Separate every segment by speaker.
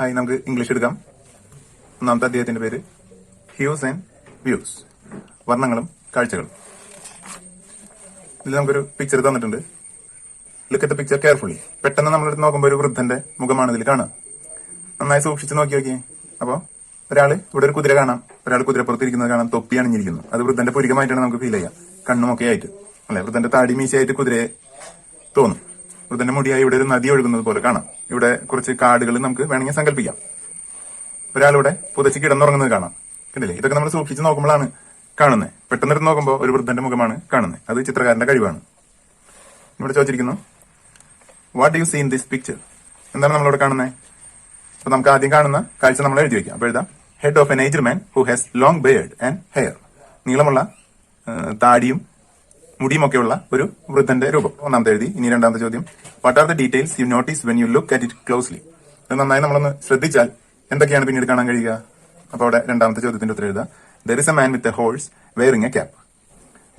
Speaker 1: Hi, നമുക്ക് English എടുക്കാം. ഒന്നാമത്തെ അദ്ദേഹത്തിന്റെ പേര് ഹ്യൂസ് ആൻഡ് വ്യൂസ്, വർണ്ണങ്ങളും കാഴ്ചകളും. ഇതിൽ നമുക്കൊരു പിക്ചർ തന്നിട്ടുണ്ട്. Look at the picture carefully. പെട്ടെന്ന് നമ്മളെടുത്ത് നോക്കുമ്പോൾ ഒരു വൃദ്ധന്റെ മുഖമാണ് ഇതിൽ കാണാം. നന്നായി സൂക്ഷിച്ച് നോക്കിയേ. അപ്പോൾ ഒരാൾ ഇവിടെ ഒരു കുതിര കാണാം, ഒരാൾ കുതിരപ്പുറത്തിരിക്കുന്നത് കാണാം, തൊപ്പി അണിഞ്ഞിരിക്കുന്നു. അത് വൃദ്ധന്റെ പുരികമായിട്ടാണ് നമുക്ക് ഫീൽ ചെയ്യുക, കണ്ണുമൊക്കെ ആയിട്ട് അല്ലെ. വൃദ്ധന്റെ താടി മീശയായിട്ട് കുതിരയെ തോന്നും. വൃദ്ധന്റെ മുടിയായി ഇവിടെ ഒരു നദി ഒഴുകുന്നത് പോലെ കാണാം. ഇവിടെ കുറച്ച് കാടുകൾ നമുക്ക് വേണമെങ്കിൽ സങ്കല്പിക്കാം. ഒരാളിവിടെ പുതച്ച് കിടന്നുറങ്ങുന്നത് കാണാം. കണ്ടില്ലേ? ഇതൊക്കെ നമ്മൾ സൂക്ഷിച്ച് നോക്കുമ്പോഴാണ് കാണുന്നത്. പെട്ടെന്ന് എടുത്ത് നോക്കുമ്പോൾ ഒരു വൃദ്ധന്റെ മുഖമാണ് കാണുന്നത്. അത് ചിത്രകാരന്റെ കഴിവാണ്. ഇവിടെ ചോദിച്ചിരിക്കുന്നു, what do you see in this picture? എന്താണ് നമ്മളിവിടെ കാണുന്നത്? അപ്പൊ നമുക്ക് ആദ്യം കാണുന്ന കാഴ്ച നമ്മൾ എഴുതി വെക്കാം. അപ്പൊ എഴുതാം, head of N aged man who has long beard and hair. നീളമുള്ള താടിയും മുടിയുമൊക്കെയുള്ള ഒരു വൃദ്ധന്റെ രൂപം. ഒന്നാമത്തെ എഴുതി. ഇനി രണ്ടാമത്തെ ചോദ്യം, what are the details you notice when you look at it closely? ഇത് നന്നായി നമ്മളൊന്ന് ശ്രദ്ധിച്ചാൽ എന്തൊക്കെയാണ് പിന്നീട് കാണാൻ കഴിയുക? അപ്പൊ അവിടെ രണ്ടാമത്തെ ചോദ്യത്തിന്റെ ഉത്തരം എഴുതുക. There is a man with a horse wearing A cap.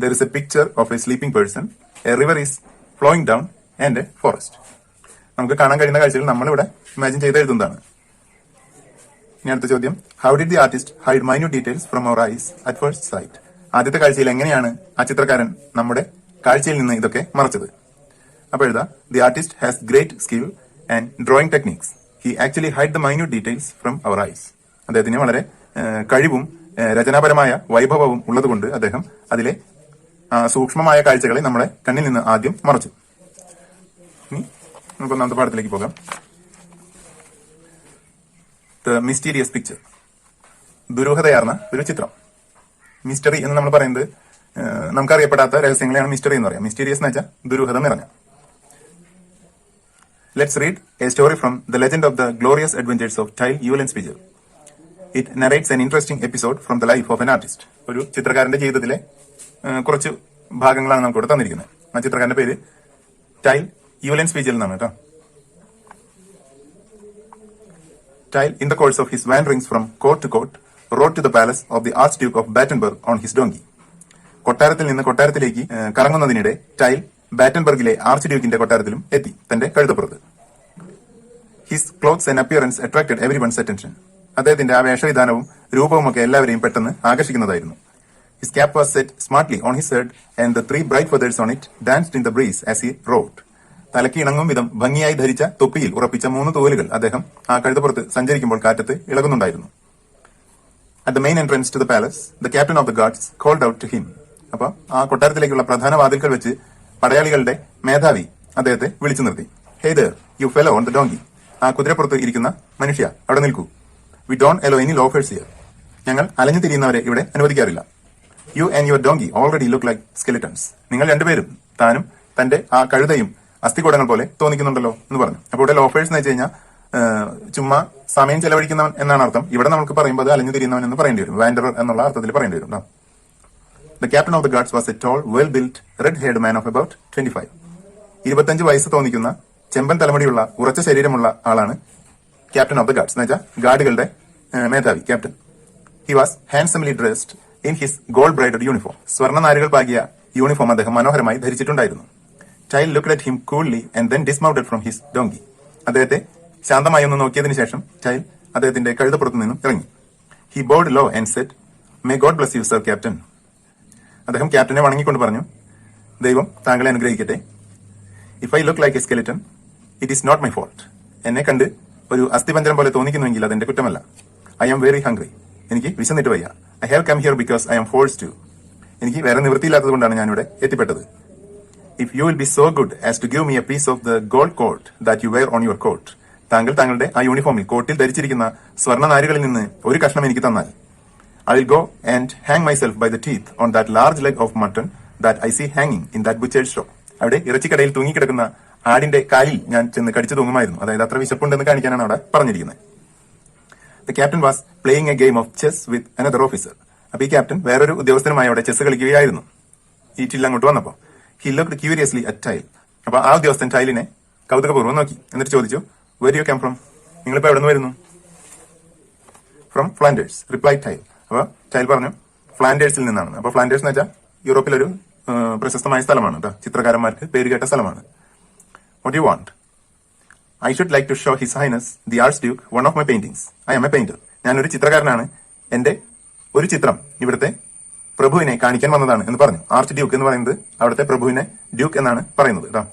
Speaker 1: There is A picture of A sleeping person. A river is flowing down and A forest. നമുക്ക് കാണാൻ കഴിയുന്ന കാഴ്ചകൾ നമ്മളിവിടെ ഇമാജിൻ ചെയ്ത് എഴുതുന്നതാണ്. ഇനി അടുത്ത ചോദ്യം, how did the artist hide minute details from our eyes at first sight? ആദ്യത്തെ കാഴ്ചയിൽ എങ്ങനെയാണ് ആ ചിത്രകാരൻ നമ്മുടെ കാഴ്ചയിൽ നിന്ന് ഇതൊക്കെ മറച്ചത്? അപ്പൊ എഴുതാ, the artist has great skill and drawing techniques. He actually hide the minute details from our eyes. അദ്ദേഹത്തിന് വളരെ കഴിവും രചനാപരമായ വൈഭവവും ഉള്ളതുകൊണ്ട് അദ്ദേഹം അതിലെ സൂക്ഷ്മമായ കാഴ്ചകളെ നമ്മുടെ കണ്ണിൽ നിന്ന് ആദ്യം മറച്ചു. ഇനി നമുക്ക് ഒന്നാമത്തെ പാഠത്തിലേക്ക് പോകാം. ദ മിസ്റ്റീരിയസ് പിക്ചർ, ദുരൂഹതയാർന്ന ഒരു ചിത്രം. മിസ്റ്ററി എന്ന് നമ്മൾ പറയുന്നത് നമുക്കറിയപ്പെടാത്ത രഹസ്യങ്ങളെയാണ് മിസ്റ്ററി എന്ന് പറയാം. മിസ്റ്റീരിയസ് എന്ന് വെച്ചാൽ ദുരൂഹത നിറഞ്ഞ. Let's read a story from the legend of the glorious adventures of Tyl Ulenspiegel. It narrates an interesting episode from the life of an artist. ഒരു ചിത്രകാരന്റെ ജീവിതത്തിലെ കുറച്ച് ഭാഗങ്ങളാണ് നമുക്ക് ഇവിടെ തന്നിരിക്കുന്നത്. ആ ചിത്രകാരന്റെ പേര് ടൈൽ യൂൽ ആൻഡ് സ്പീജർ എന്നാണ് കേട്ടോ. Tile, in the course of his wanderings from court to court, rode to the palace of the Archduke of Battenberg on his donkey. കൊട്ടാരത്തിൽ നിന്ന് കൊട്ടാരത്തിലേക്ക് കറങ്ങുന്നതിനിടെ ടൈൽ ബാറ്റൻബർഗിലെ ആർച്ച് ഡ്യൂക്കിന്റെ കൊട്ടാരത്തിലും എത്തി, തന്റെ കഴുതപ്പുറത്ത്. His clothes and appearance attracted everyone's attention. അദ്ദേഹത്തിന്റെ ആ വേഷവിധാനവും രൂപവുമൊക്കെ എല്ലാവരെയും പെട്ടെന്ന് ആകർഷിക്കുന്നതായിരുന്നു. His cap was set smartly on his head and the 3 bright feathers on it danced in the breeze as he rode. തലയ്ക്ക് ഇണങ്ങും വിധം ഭംഗിയായി ധരിച്ച തൊപ്പിയിൽ ഉറപ്പിച്ച 3 തൂവലുകൾ അദ്ദേഹം ആ കഴുതപ്പുറത്ത് സഞ്ചരിക്കുമ്പോൾ കാറ്റത്ത് ഇളകുന്നുണ്ടായിരുന്നു. At the main entrance to the palace the captain of the guards called out to him. അപ്പൊ ആ കൊട്ടാരത്തിലേക്കുള്ള പ്രധാന വാതിൽക്കൽ വെച്ച് പടയാളികളുടെ മേധാവി അദ്ദേഹത്തെ വിളിച്ചു നിർത്തി. Hey there you fellow on the donkey. ആ കുതിരപ്പുറത്ത് ഇരിക്കുന്ന മനുഷ്യ, അവിടെ നിൽക്കൂ. We don't allow any loafers here. ഞങ്ങൾ അലഞ്ഞു തിരിയുന്നവരെ ഇവിടെ അനുവദിക്കാറില്ല. You and your donkey already look like skeletons. നിങ്ങൾ രണ്ടുപേരും, താനും തന്റെ ആ കഴുതയും അസ്ഥികൂടങ്ങൾ പോലെ തോന്നിക്കുന്നുണ്ടല്ലോ എന്ന് പറഞ്ഞു. അപ്പോൾ ഇവിടെ ലോഫേഴ്സ് എന്ന് വെച്ച് കഴിഞ്ഞാൽ ചുമ്മാ സമയം ചെലവഴിക്കുന്നവൻ എന്നാണ് അർത്ഥം. ഇവിടെ നമുക്ക് പറയുമ്പോൾ അത് അലഞ്ഞു തിരിയുന്നവൻ എന്ന് പറയേണ്ടി വരും. വാൻഡറർ എന്നുള്ള അർത്ഥത്തിൽ പറയേണ്ടി വരും. The captain of the guards was a tall well built red haired man of about 25. 25 വയസ്സ് തോന്നിക്കുന്ന ചെമ്പൻ തലമുടിയുള്ള ഉറച്ച ശരീരമുള്ള ആളാണ് ക്യാപ്റ്റൻ ഓഫ് ദ ഗാർഡ്സ് എന്ന് വെച്ചാൽ ഗാർഡുകളുടെ മേധാവി, captain. He was handsomely dressed in his gold braided uniform. സ്വർണ്ണ നാരുകൾ പാകിയ യൂണിഫോം അദ്ദേഹം മനോഹരമായി ധരിച്ചിട്ടുണ്ടായിരുന്നു. Tile looked at him coolly and then dismounted from his donkey. അദ്ദേഹത്തെ ശാന്തമായി ഒന്ന് നോക്കിയതിനു ശേഷം ടൈൽ അദ്ദേഹത്തിന്റെ കഴുതപ്പുറത്തു നിന്നും ഇറങ്ങി. He bowed low and said, "May God bless you, sir, Captain." അദ്ദേഹം ക്യാപ്റ്റനെ വണങ്ങിക്കൊണ്ട് പറഞ്ഞു, ദൈവം താങ്കളെ അനുഗ്രഹിക്കട്ടെ. If I look like a skeleton, it is not my fault. എന്നെ കണ്ട് ഒരു അസ്ഥിപഞ്ജരം പോലെ തോന്നിക്കുന്നുവെങ്കിൽ അതെന്റെ കുറ്റമല്ല. I am very hungry. എനിക്ക് വിശന്നിട്ട് വയ്യ. I have come here because I am forced to. എനിക്ക് വേറെ നിവൃത്തിയില്ലാത്തത് കൊണ്ടാണ് ഞാനിവിടെ എത്തിപ്പെട്ടത്. If you will be so good as to give me a piece of the gold cord that you wear on your coat. താങ്കൾ താങ്കളുടെ ആ യൂണിഫോമിൽ കോട്ടിൽ ധരിച്ചിരിക്കുന്ന സ്വർണ്ണ നാരുകളിൽ നിന്ന് ഒരു കഷ്ണം എനിക്ക് തന്നാൽ, I will go and hang myself by the teeth on that large leg of mutton that I see hanging in that butcher's shop. അവിടെ ഇറച്ചിക്കടയിൽ തൂങ്ങിക്കിടക്കുന്ന ആടിന്റെ കാലിൽ ഞാൻ ചെന്ന് കടിച്ചു തൂങ്ങുമായിരുന്നു. അതായത് അത്ര വിശപ്പുണ്ടെന്ന് കാണിക്കാനാണ് അവിടെ പറഞ്ഞിരിക്കുന്നത്. The captain was playing a game of chess with another officer. അപ്പൊ ഈ ക്യാപ്റ്റൻ വേറൊരു ഉദ്യോഗസ്ഥനുമായി അവിടെ ചെസ് കളിക്കുകയായിരുന്നു. ഈ ചില്ല അങ്ങോട്ട് വന്നപ്പോ he looked curiously at Tile. അപ്പൊ ആ ഉദ്യോഗസ്ഥൻ ടൈലിനെ കൗതുകപൂർവ്വം നോക്കി. എന്നിട്ട് ചോദിച്ചു, where do you come from? നിങ്ങളിപ്പോ എവിടെ നിന്ന് വരുന്നു? From Flanders, replied Tyl. അപ്പൊ ടൈൽ പറഞ്ഞു ഫ്ലാൻഡേഴ്സിൽ നിന്നാണ്. അപ്പൊ ഫ്ലാൻഡേഴ്സ് എന്ന് വെച്ചാൽ യൂറോപ്പിലൊരു പ്രശസ്തമായ സ്ഥലമാണ് കേട്ടോ, ചിത്രകാരന്മാർക്ക് പേര് കേട്ട സ്ഥലമാണ്. What you want? I should like to show His Highness the Archduke one of my paintings. I am a painter. ഞാനൊരു ചിത്രകാരനാണ്. എന്റെ ഒരു ചിത്രം ഇവിടുത്തെ പ്രഭുവിനെ കാണിക്കാൻ വന്നതാണ് എന്ന് പറഞ്ഞു. ആർച്ച് ഡ്യൂക്ക് എന്ന് പറയുന്നത് അവിടുത്തെ പ്രഭുവിനെ ഡ്യൂക്ക് എന്നാണ് പറയുന്നത് കേട്ടോ.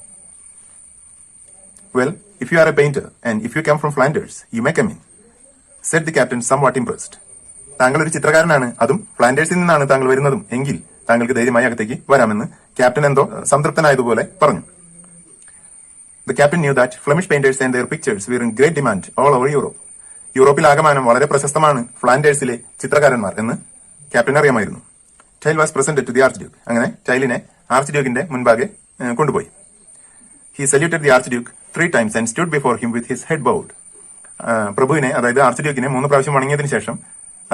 Speaker 1: Well, if you are a painter and if you come from Flanders, you may come in, said the captain somewhat impressed. താങ്കൾ ഒരു ചിത്രകാരനാണ്, അതും ഫ്ലാൻഡേഴ്സിൽ നിന്നാണ് താങ്കൾ വരുന്നതും എങ്കിൽ താങ്കൾക്ക് ധൈര്യമായി അകത്തേക്ക് വരാമെന്ന് ക്യാപ്റ്റൻ എന്തോ സംതൃപ്തനായതുപോലെ പറഞ്ഞു. The captain knew that Flemish painters and their pictures were in great demand all over Europe. യൂറോപ്പിൽ ആകമാനം വളരെ പ്രശസ്തമാണ് ഫ്ലാൻഡേഴ്സിലെ ചിത്രകാരന്മാർ എന്ന് ക്യാപ്റ്റൻ അറിയാമായിരുന്നു. Tyl was presented to the archduke. അങ്ങനെ ടൈലിനെ ആർച്ച് ഡ്യൂക്കിന്റെ മുൻപാകെ കൊണ്ടുപോയി. He saluted the archduke 3 times and stood before him with his head bowed. പ്രഭുവിനെ, അതായത് ആർച്ച് ഡ്യൂക്കിനെ 3 പ്രാവശ്യം വണങ്ങിയതിനു ശേഷം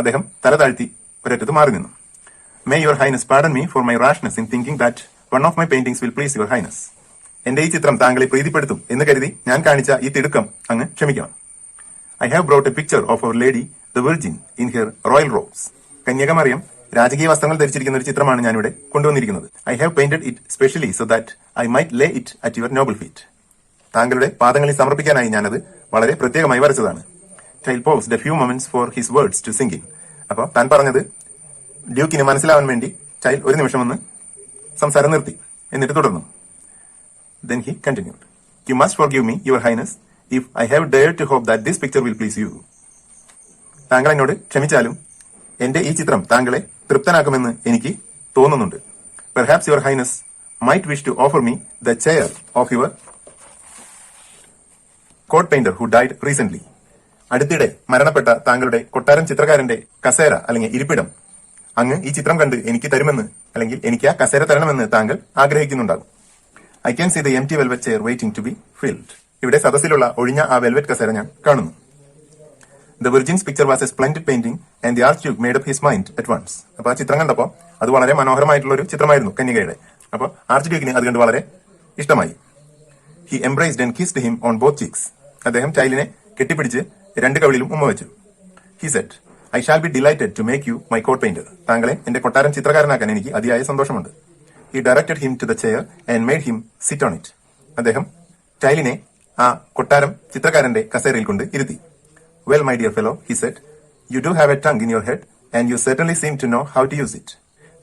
Speaker 1: അദ്ദേഹം തല താഴ്ത്തി ഒരറ്റത്ത് മാറി നിന്നു. May your highness pardon me for my rashness in thinking that one of my paintings will please your highness. എന്റെ ഈ ചിത്രം താങ്കളെ പ്രീതിപ്പെടുത്തും എന്ന് കരുതി ഞാൻ കാണിച്ച ഈ തിടുക്കം അങ്ങ് ക്ഷമിക്കണം. I have brought a picture of our lady the Virgin in her royal robes. കന്യകമറിയം രാജകീയ വസ്ത്രങ്ങൾ ധരിച്ചിരിക്കുന്ന ഒരു ചിത്രമാണ് ഞാനിവിടെ കൊണ്ടുവന്നിരിക്കുന്നത്. I have painted it specially so that I might lay it at your noble feet. താങ്കളുടെ പാദങ്ങളിൽ സമർപ്പിക്കാനായി ഞാനത് വളരെ പ്രത്യേകമായി വരച്ചതാണ്. Tail paused a few moments for his words to sink in. അപ്പോൾ താൻ പറഞ്ഞത് ഡ്യൂക്കിന് മനസ്സിലാവാൻ വേണ്ടി ടൈൽ ഒരു നിമിഷം ഒന്ന് സംസാരം നിർത്തി. എന്നിട്ട് തുടർന്നു. Then he continued. You must forgive me, your highness, if I have dared to hope that this picture will please you. താങ്കൾ എന്നോട് ക്ഷമിച്ചാലും എന്റെ ഈ ചിത്രം താങ്കളെ തൃപ്തനാക്കുമെന്ന് എനിക്ക് തോന്നുന്നുണ്ട്. Perhaps your highness might wish to offer me the chair of your court painter who died recently. അടുത്തിടെ മരണപ്പെട്ട താങ്കളുടെ കൊട്ടാരം ചിത്രകാരന്റെ കസേര അല്ലെങ്കിൽ ഇരിപ്പിടം അങ്ങ് ഈ ചിത്രം കണ്ട് എനിക്ക് തരുമെന്ന്, അല്ലെങ്കിൽ എനിക്ക് ആ കസേര തരണമെന്ന് താങ്കൾ ആഗ്രഹിക്കുന്നുണ്ടാകും. I can see the empty velvet chair waiting to be filled. ഇവിടെ സദസ്സിലുള്ള ഒഴിഞ്ഞ ആ വെൽവെറ്റ് കസേര ഞാൻ കാണുന്നു. The Virgin's picture was a splendid painting and the Archduke made up his mind at once. അപ്പൊ ആ ചിത്രം കണ്ടപ്പോൾ അത് വളരെ മനോഹരമായിട്ടുള്ള ഒരു ചിത്രമായിരുന്നു കന്യകയുടെ. അപ്പോൾ ആർച്ച് ഡ്യൂക്കിന് അത് കണ്ട് വളരെ ഇഷ്ടമായി. He embraced and kissed him on both cheeks. അദ്ദേഹം ടൈലിനെ കെട്ടിപ്പിടിച്ച് 2 കവിളിലും ഉമ്മ വെച്ചു. He said, I shall be delighted to make you my court painter. താങ്കളെ എന്റെ കൊട്ടാരം ചിത്രകാരനാക്കാൻ എനിക്ക് അതിയായ സന്തോഷമുണ്ട്. He directed him to the chair and made him sit on it. അദ്ദേഹം ടൈലിനെ ആ കൊട്ടാരം ചിത്രകാരന്റെ കസേരയിൽ കൊണ്ട് ഇരുത്തി. Well, my dear fellow, he said, you do have a tongue in your head and you certainly seem to know how to use it.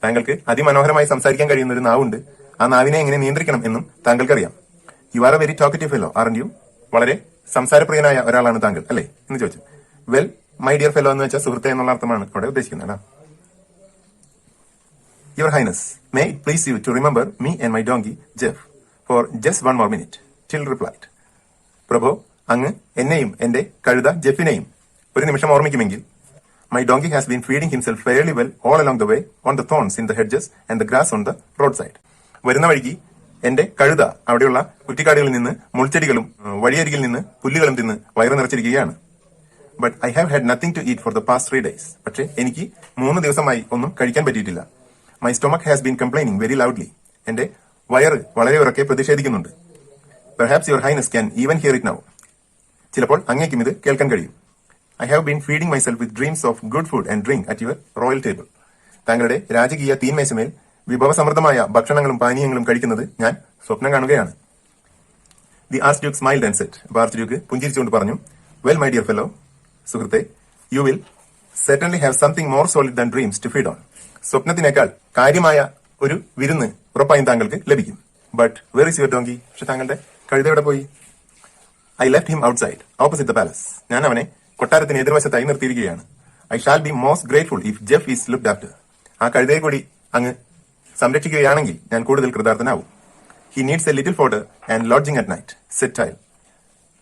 Speaker 1: താങ്കൾക്ക് അതിമനോഹരമായി സംസാരിക്കാൻ കഴിയുന്ന ഒരു നാവുണ്ട്. ആ നാവിനെ എങ്ങനെ നിയന്ത്രിക്കണം എന്നും താങ്കൾക്കറിയാം. You are a very talkative fellow, aren't you? വളരെ സംസാരപ്രിയനായ ഒരാളാണ് താങ്കൾ, അല്ലേ എന്ന് ചോദിച്ചു. വെൽ, മൈ ഡിയർ ഫെലോ എന്ന് വെച്ചാൽ സുഹൃത്തെ എന്നുള്ള അർത്ഥമാണ് അവിടെ ഉദ്ദേശിക്കുന്നത്. Your Highness, may it please you to remember me and my donkey, Jeff, for just 1 more minute. Till replied. പ്രഭു, അങ്ങ് എന്നെയും എന്റെ കഴുത ജെഫിനെയും ഒരു നിമിഷം ഓർമ്മിക്കുമെങ്കിൽ. My donkey has been feeding himself fairly well all along the way on the thorns in the hedges and the grass on the roadside. വരുന്ന വഴിക്ക് എന്റെ കഴുത അവിടെയുള്ള കുറ്റിക്കാടുകളിൽ നിന്ന് മുൾച്ചെടികളും വഴിയരികിൽ നിന്ന് പുല്ലുകളും തിന്ന് വയറ് നിറച്ചിരിക്കുകയാണ്. But I have had nothing to eat for the past 3 days. പക്ഷേ എനിക്ക് 3 ദിവസമായി ഒന്നും കഴിക്കാൻ പറ്റിയിട്ടില്ല. My stomach has been complaining very loudly. എന്റെ വയറ് വളരെ ഉറക്കെ പ്രതിഷേധിക്കുന്നുണ്ട്. Perhaps your highness can even hear it now. ചിലപ്പോൾ അങ്ങേക്കും ഇത് കേൾക്കാൻ കഴിയും. I have been feeding myself with dreams of good food and drink at your royal table. താങ്കളുടെ രാജകീയ തീന്മേശമേൽ വിഭവസമൃദ്ധമായ ഭക്ഷണങ്ങളും പാനീയങ്ങളും കഴിക്കുന്നത് ഞാൻ സ്വപ്നം കാണുകയാണ്. The Archduke smiled and said. Archduke പുഞ്ചിരിച്ചുകൊണ്ട് പറഞ്ഞു, Well, my dear fellow, സുഹൃത്തെ, you will certainly have something more solid than dreams to feed on. സ്വപ്നത്തിനേക്കാൾ കാര്യമായ ഒരു വിരുന്ന് ഉറപ്പായും താങ്കൾക്ക് ലഭിക്കും. But where is your donkey? പക്ഷെ താങ്കളുടെ കഴുത എവിടെ പോയി? I left him outside, opposite the palace. ഞാൻ അവനെ കൊട്ടാരത്തിന് എതിർവശത്തായി നിർത്തിയിരിക്കുകയാണ്. I shall be most grateful if Jeff is looked after. ആ കഴുതയെ കൂടി അങ്ങ് സംരക്ഷിക്കുകയാണെങ്കിൽ ഞാൻ കൂടുതൽ കൃതാർത്ഥനാവും. He needs a little fodder and lodging at night, said Tile.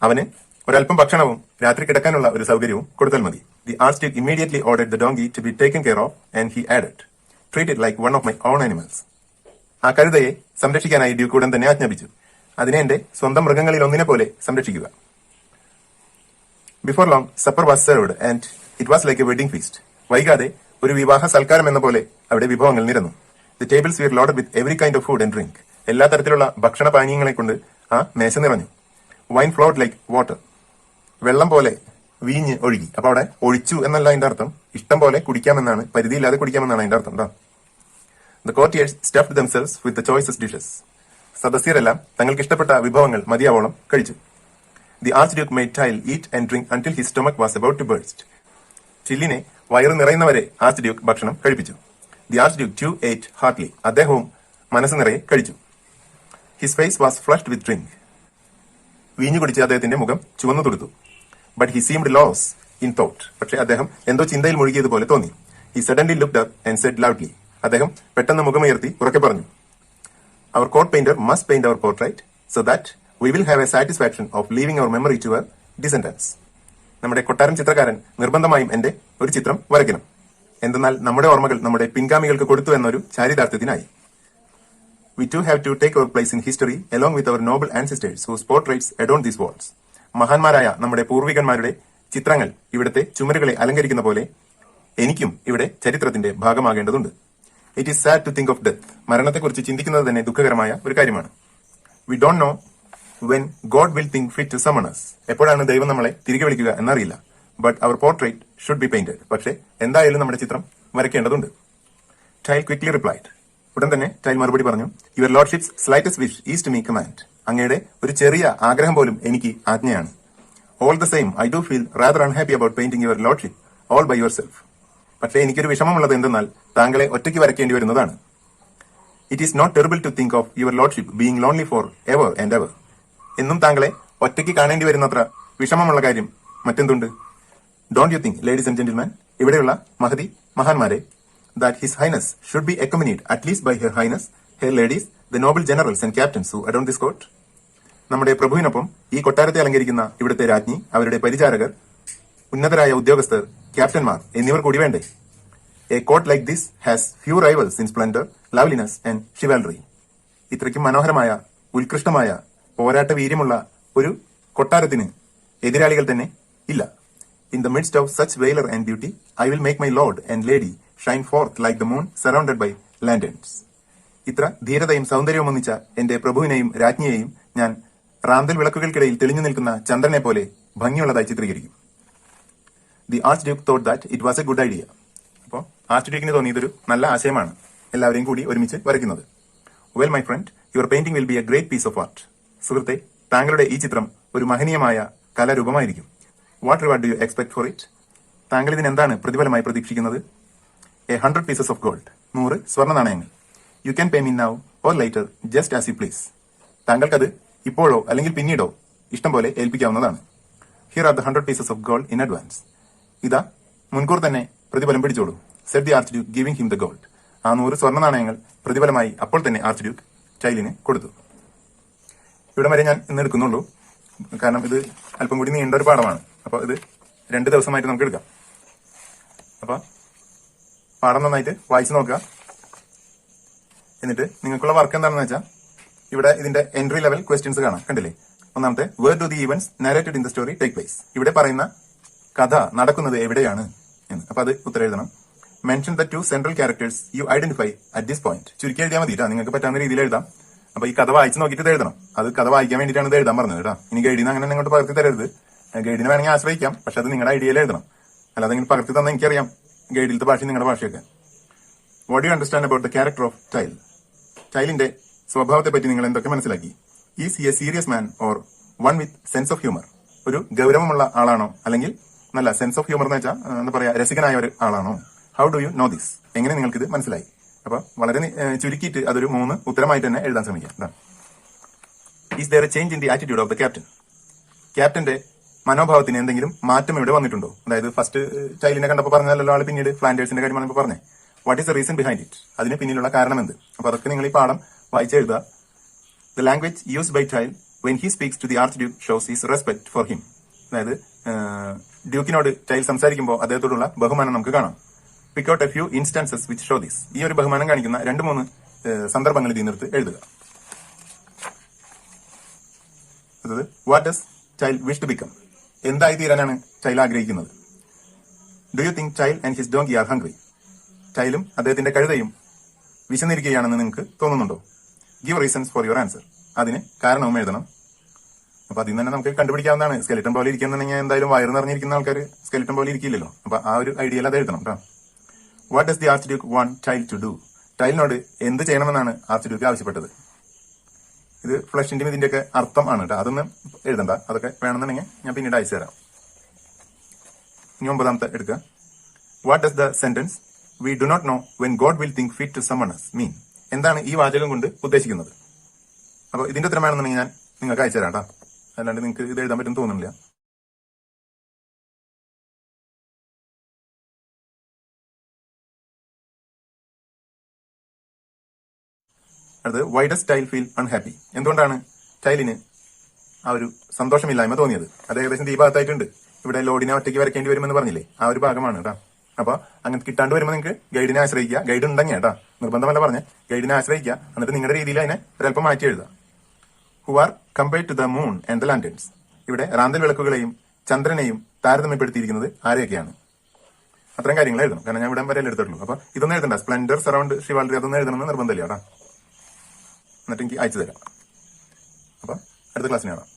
Speaker 1: അവന് ഒരല്പം ഭക്ഷണവും രാത്രി കിടക്കാനുള്ള ഒരു സൗകര്യവും കൊടുത്താൽ മതി. The Archduke immediately ordered the donkey to be taken care of and he added, Treat it like one of my own animals. ആ കഴുതയെ സംരക്ഷിക്കാനായി ഡ്യൂക്ക് ഉടൻ തന്നെ ആജ്ഞാപിച്ചു. അതിനെ എന്റെ സ്വന്തം മൃഗങ്ങളിൽ ഒന്നിനെ പോലെ സംരക്ഷിക്കുക. Before long, supper was served and it was like a wedding feast. വൈകാതെ ഒരു വിവാഹ സൽക്കാരം എന്ന പോലെ അവിടെ വിഭവങ്ങൾ നിരന്നു. The tables were loaded with every kind of food and drink. എല്ലാ തരത്തിലുള്ള ഭക്ഷണ പാനീയങ്ങളെ കൊണ്ട് ആ മേശ നിറഞ്ഞു. Wine flowed like water. വെള്ളം പോലെ വീഞ്ഞ് ഒഴുകി. അപ്പൊ അവിടെ ഒഴിച്ചു എന്നല്ല അതിന്റെ അർത്ഥം, ഇഷ്ടം പോലെ കുടിക്കാമെന്നാണ്, പരിധിയില്ലാതെ കുടിക്കാമെന്നാണ് അതിന്റെ അർത്ഥം. The courtiers stuffed themselves with the choicest dishes. സദസ്യരെല്ലാം തങ്ങൾക്ക് ഇഷ്ടപ്പെട്ട വിഭവങ്ങൾ മതിയാവോളം കഴിച്ചു. The archduke made Tyl eat and drink until his stomach was about to burst. ചില്ലിനെ വയറ് നിറയുന്നവരെ ആർച്ച് ഡ്യൂക്ക് ഭക്ഷണം കഴിപ്പിച്ചു. The archduke too ate heartily. അദ്ദേഹവും മനസ്സ് നിറയെ കഴിച്ചു. His face was flushed with drink. വീഞ്ഞു കുടിച്ച് അദ്ദേഹത്തിന്റെ മുഖം ചുവന്നു തുടുത്തു. But he seemed lost in thought. പക്ഷേ അദ്ദേഹം എന്തോ ചിന്തയിൽ മുഴുകിയതുപോലെ തോന്നി. He suddenly looked up and said loudly. അദ്ദേഹം പെട്ടെന്ന് മുഖമുയർത്തി ഉറക്കെ പറഞ്ഞു, our court painter must paint our portrait so that we will have a satisfaction of leaving our memory to our descendants. നമ്മുടെ കൊട്ടാരം ചിത്രകാരൻ നിർബന്ധമായും എന്റെ ഒരു ചിത്രം വരയ്ക്കണം. എന്തെന്നാൽ നമ്മുടെ ഓർമ്മകൾ നമ്മുടെ പിൻഗാമികൾക്ക് കൊടുത്തു എന്നൊരു ചാരിതാർത്ഥ്യത്തിനായി. We too have to take our place in history along with our noble ancestors whose portraits adorn these walls. മഹാന്മാരായ നമ്മുടെ പൂർവികന്മാരുടെ ചിത്രങ്ങൾ ഇവിടുത്തെ ചുമരുകളെ അലങ്കരിക്കുന്ന പോലെ എനിക്കും ഇവിടെ ചരിത്രത്തിന്റെ ഭാഗമാകേണ്ടതുണ്ട്. It is sad to think of death. മരണത്തെക്കുറിച്ച് ചിന്തിക്കുന്നത് തന്നെ ദുഃഖകരമായ ഒരു കാര്യമാണ്. We don't know when God will think fit to summon us. എപ്പോഴാണ് ദൈവം നമ്മളെ തിരികെ വിളിക്കുക എന്നറിയില്ല. But our portrait should be painted. പക്ഷേ എന്തായാലും നമ്മുടെ ചിത്രം വരയ്ക്കേണ്ടതുണ്ട്. Tile quickly replied. ഉടൻ തന്നെ ടൈൽ മറുപടി പറഞ്ഞു, your lordship's slightest wish is to me command. അങ്ങയുടെ ഒരു ചെറിയ ആഗ്രഹം പോലും എനിക്ക് ആജ്ഞയാണ്. All the same I do feel rather unhappy about painting your lordship all by yourself. പക്ഷേ എനിക്കൊരു വിഷമമുള്ളത് എന്തെന്നാൽ താങ്കളെ ഒറ്റയ്ക്ക് വരയ്ക്കേണ്ടി വരുന്നതാണ്. It is not terrible to think of your lordship being lonely for ever and ever. എന്നും താങ്കളെ ഒറ്റയ്ക്ക് കാണേണ്ടി വരുന്നത്ര വിഷമമുള്ള കാര്യം മറ്റെന്തുണ്ട്? Don't you think ladies and gentleman, ഇവിടെയുള്ള മഹാന്മാരെ, that His Highness should be accompanied at least by Her Highness, Her Ladies, the noble generals and captains who adorn this court. നമ്മുടെ പ്രഭുവിനൊപ്പം ഈ കൊട്ടാരത്തെ അലങ്കരിക്കുന്ന ഇവിടുത്തെ രാജ്ഞി, അവരുടെ പരിചാരകർ, ഉന്നതരായ ഉദ്യോഗസ്ഥർ, ക്യാപ്റ്റന്മാർ എന്നിവർ കൂടി വേണ്ടേ? A court like this has few rivals in splendour, loveliness and chivalry. ഇത്രയ്ക്കും മനോഹരമായ, ഉത്കൃഷ്ടമായ, പോരാട്ട വീര്യമുള്ള ഒരു കൊട്ടാരത്തിന് എതിരാളികൾ തന്നെ ഇല്ല. In the midst of such valor and beauty, I will make my lord and lady shine forth like the moon surrounded by lanterns. ഇത്ര ധീരതയും സൗന്ദര്യവും ഒന്നിച്ച എന്റെ പ്രഭുവിനെയും രാജ്ഞിയെയും ഞാൻ റാന്തൽ വിളക്കുകൾക്കിടയിൽ തെളിഞ്ഞു നിൽക്കുന്ന ചന്ദ്രനെ പോലെ ഭംഗിയുള്ളതായി ചിത്രീകരിക്കും. The archduke thought that it was a good idea. അപ്പോൾ ആർച്ച് ഡ്യൂക്കിന് തോന്നി ഇതൊരു നല്ല ആശയമാണ് എല്ലാവരെയും കൂടി ഒരുമിച്ച് വരയ്ക്കുന്നത്. Well my friend, your painting will be a great piece of art. സുഹൃത്തെ, താങ്കളുടെ ഈ ചിത്രം ഒരു മഹനീയമായ കലാരൂപമായിരിക്കും. What reward do you expect for it? താങ്കൾ ഇതിനെന്താണ് പ്രതിഫലമായി പ്രതീക്ഷിക്കുന്നത്? A 100 pieces of gold. 100 സ്വർണ്ണ നാണയങ്ങൾ. You can pay me now or later just as you please. താങ്കൾക്കത് ഇപ്പോഴോ അല്ലെങ്കിൽ പിന്നീടോ ഇഷ്ടം പോലെ ഏൽപ്പിക്കാവുന്നതാണ്. Here are the 100 pieces of gold in advance. ഇതാ മുൻകൂർ തന്നെ പ്രതിഫലം പിടിച്ചോളൂ. Said the archduke giving him the gold. ആ 100 സ്വർണ്ണ നാണയങ്ങൾ പ്രതിഫലമായി അപ്പോൾ തന്നെ ആർച്ച് ഡ്യൂക്ക് ടൈലിന് കൊടുത്തു. ഇവിടെ വരെ ഞാൻ ഇന്ന് എടുക്കുന്നുള്ളൂ, കാരണം ഇത് അല്പം കൂടി നീണ്ട ഒരു പാഠമാണ്. അപ്പോൾ ഇത് 2 ദിവസമായിട്ട് നമുക്ക് എടുക്കാം. അപ്പൊ പാഠം നന്നായിട്ട് വായിച്ചു നോക്കുക. എന്നിട്ട് നിങ്ങൾക്കുള്ള വർക്ക് എന്താണെന്ന് വെച്ചാൽ ഇവിടെ ഇതിന്റെ എൻട്രി ലെവൽ ക്വസ്റ്റ്യൻസ് കാണാം. കണ്ടില്ലേ? ഒന്നാമത്തെ, where do the events narrated in the story take place. ഇവിടെ പറയുന്ന കഥ നടക്കുന്നത് എവിടെയാണ് എന്ന്. അപ്പൊ അത് ഉത്തരം എഴുതണം. Mention the 2 central characters you identify at this point. ചുരുക്കി എഴുതിയാൽ മതി കേട്ടോ, നിങ്ങൾക്ക് പറ്റാവുന്ന രീതിയിൽ എഴുതാം. അപ്പൊ ഈ കഥ വായിച്ച് നോക്കിയിട്ട് ഇത് എഴുതണം. അത് കഥ വായിക്കാൻ വേണ്ടിയിട്ടാണ് ഇത് എഴുതാൻ പറഞ്ഞത് കേട്ടോ. ഇനി ഗൈഡിന്ന് അങ്ങനെ നിങ്ങോട്ട് പകർത്തി തരരുത്. ഗൈഡിനെ വേണമെങ്കിൽ ആശ്രയിക്കാം, പക്ഷെ അത് നിങ്ങളുടെ ഐഡിയയിൽ എഴുതണം. അല്ലാതെ നിങ്ങൾ പകർത്തി തന്നെ എനിക്കറിയാം ഗൈഡിലത്തെ ഭാഷ നിങ്ങളുടെ ഭാഷയൊക്കെ. What you understand about the character of Tyl? ടൈലിന്റെ സ്വഭാവത്തെ പറ്റി നിങ്ങൾ എന്തൊക്കെ മനസ്സിലാക്കി? Is he a serious man or one with sense of humour? ഒരു ഗൗരവമുള്ള ആളാണോ, അല്ലെങ്കിൽ നല്ല സെൻസ് ഓഫ് ഹ്യൂമർ എന്ന് വെച്ചാൽ എന്താ പറയാ, രസികനായ ഒരു ആളാണോ? How do you know this? എങ്ങനെ നിങ്ങൾക്കിത് മനസ്സിലായി? അപ്പൊ വളരെ ചുരുക്കിയിട്ട് അതൊരു 3 ഉത്തരമായിട്ട് തന്നെ എഴുതാൻ ശ്രമിക്കാം. Is there a change in the attitude of the captain? ക്യാപ്റ്റന്റെ മനോഭാവത്തിന് എന്തെങ്കിലും മാറ്റം ഇവിടെ വന്നിട്ടുണ്ടോ? അതായത് ഫസ്റ്റ് ടൈലിനെ കണ്ടപ്പോൾ പറഞ്ഞല്ലോ ആള്, പിന്നീട് ഫ്ലാൻഡേഴ്സിന്റെ കാര്യം പറഞ്ഞപ്പോൾ പറഞ്ഞേ. What is the reason behind it? അതിന് പിന്നിലുള്ള കാരണം എന്ത്? അപ്പൊ അതൊക്കെ നിങ്ങൾ ഈ പാഠം വായിച്ചെഴുതുക. The language used by Tyl when he speaks to the archduke shows his respect for him. അതായത് ഡ്യൂക്കിനോട് ടൈൽ സംസാരിക്കുമ്പോൾ അദ്ദേഹത്തോടുള്ള ബഹുമാനം നമുക്ക് കാണാം. Pick out a few instances which show this. ഈ ഒരു ബഹുമാനം കാണിക്കുന്ന 2-3 സന്ദർഭങ്ങൾ ഇതിൽ നിന്നെടുത്ത് എഴുതുക. അതായത് what does Tyl wish to become? എന്തായി തീരാനാണ് ടൈൽ ആഗ്രഹിക്കുന്നത്? Do you think Tyl and his donkey are hungry? ടൈലും അദ്ദേഹത്തിന്റെ കഴുതയും വിശന്നിരിക്കുകയാണെന്ന് നിങ്ങൾക്ക് തോന്നുന്നുണ്ടോ? Give reasons for your answer. അതിന് കാരണവും എഴുതണം. അപ്പൊ അതിൽ തന്നെ നമുക്ക് കണ്ടുപിടിക്കാവുന്നതാണ്. സ്കെലിറ്റൻ പോലെ ഇരിക്കുന്നുണ്ടെങ്കിൽ എന്തായാലും വയറ് നിറഞ്ഞിരിക്കുന്ന ആൾക്കാർ സ്കെലിറ്റൻ പോലെ ഇരിക്കില്ലല്ലോ. അപ്പൊ ആ ഒരു ഐഡിയയിൽ അത് എഴുതണം കേട്ടോ. What does the archduke want Tyl to do? ടൈലിനോട് എന്ത് ചെയ്യണമെന്നാണ് ആർച്ച് ഡ്യൂക്ക് ആവശ്യപ്പെട്ടത്? ഇത് ഫ്ലഷിന്റെയും ഇതിന്റെയൊക്കെ അർത്ഥം ആണ് കേട്ടോ. അതൊന്നും എഴുതണ്ട, അതൊക്കെ വേണമെന്നുണ്ടെങ്കിൽ ഞാൻ പിന്നീട് അയച്ചു തരാം. ഇനി 9ാമത്തെ എടുക്കുക. What does the sentence we do not know when God will think fit to summon us mean? എന്താണ് ഈ വാചകം കൊണ്ട് ഉദ്ദേശിക്കുന്നത്? അപ്പൊ ഇതിന്റെ ഉത്തരം വേണമെന്നുണ്ടെങ്കിൽ ഞാൻ നിങ്ങൾക്ക് അയച്ചു തരാം കേട്ടോ. അല്ലാണ്ട് നിങ്ങൾക്ക് ഇത് എഴുതാൻ പറ്റും തോന്നുന്നില്ല. അടുത്ത് why does Tyl feel unhappy? എന്തുകൊണ്ടാണ് ടൈലിന് ആ ഒരു സന്തോഷമില്ലായ്മ തോന്നിയത്? അത് ഏകദേശം ഈ ഭാഗത്തായിട്ടുണ്ട്. ഇവിടെ ലോഡിനെ ഒറ്റയ്ക്ക് വരയ്ക്കേണ്ടി വരുമെന്ന് പറഞ്ഞില്ലേ, ആ ഒരു ഭാഗമാണ് കേട്ടോ. അപ്പൊ അങ്ങനെ കിട്ടാണ്ട് വരുമ്പോൾ നിങ്ങൾക്ക് ഗൈഡിനെ ആശ്രയിക്കുക. ഗൈഡ് ഉണ്ടെങ്കിൽ കേട്ടോ, നിർബന്ധമല്ല പറഞ്ഞ്, ഗൈഡിനെ ആശ്രയിക്കുക. എന്നിട്ട് നിങ്ങളുടെ രീതിയിൽ അതിനെ ഒരല്പം മാറ്റി എഴുതുക. Who are compared to the moon and the lanterns? ഇവിടെ റാന്തൽ വിളക്കുകളെയും ചന്ദ്രനെയും താരതമ്യപ്പെടുത്തിയിരിക്കുന്നത് ആരെയൊക്കെയാണ്? അത്രയും കാര്യങ്ങൾ എഴുതണം, കാരണം ഞാൻ ഇവിടെ വരെ എടുത്തിട്ടുള്ളൂ. അപ്പൊ ഇതൊന്നും എഴുതണ്ട. സ്പ്ലെൻഡർ, സറൗണ്ട്, ഷിവാൾറി അതൊന്നും എഴുതണമെന്ന് നിർബന്ധമില്ല കേട്ടോ. എന്നിട്ട് എനിക്ക് അയച്ചു തരാം. അപ്പൊ അടുത്ത ക്ലാസ്സിന് കാണാം.